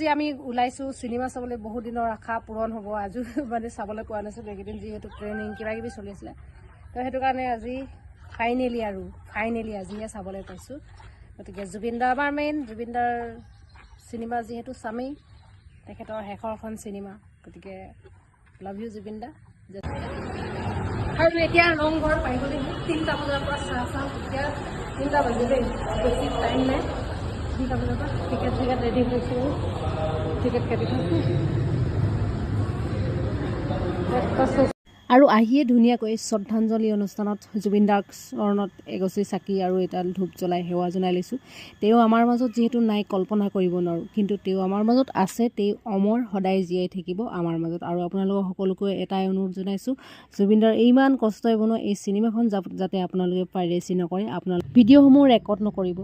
আজি আমি ওলাইছোঁ চিনেমা চাবলৈ বহুত দিনৰ আশা পূৰণ হ'ব আজিও মানে চাবলৈ পোৱা নাছিলোঁ এইকেইদিন যিহেতু ট্ৰেইনিং কিবা কিবি চলি আছিলে তো সেইটো কাৰণে আজি ফাইনেলি আজিহে চাবলৈ পাইছোঁ গতিকে জুবিন দা আমাৰ মেইন জুবিন দাৰ চিনেমা যিহেতু চামেই তেখেতৰ শেষৰখন চিনেমা গতিকে লাভ ইউ জুবিন দা আৰু এতিয়া ৰংঘৰ পাই গ'লে 3টা বজাৰ পৰা চাহ চাওঁ এতিয়া 3টা বাজিলেই বেছি টাইম নাই 3টা বজাৰ পৰা টিকেট ৰেডি হৈছোঁ টিকেট কাটি থৈছোঁ আৰু আহিয়ে ধুনীয়াকৈ শ্ৰদ্ধাঞ্জলি অনুষ্ঠানত জুবিন দাৰ চৰণত এগছি চাকি আৰু এডাল ধূপ জ্বলাই সেৱা জনাই লৈছোঁ তেওঁ আমাৰ মাজত যিহেতু নাই কল্পনা কৰিব নোৱাৰোঁ কিন্তু তেওঁ আমাৰ মাজত আছে তেওঁ অমৰ সদায় জীয়াই থাকিব আমাৰ মাজত আৰু আপোনালোকক সকলোকে এটাই অনুৰোধ জনাইছোঁ জুবিন দাৰ ইমান কষ্টই বনোৱা এই চিনেমাখন যাতে আপোনালোকে পাইৰেচি নকৰে আপোনালোকে ভিডিঅ'সমূহ ৰেকৰ্ড নকৰিব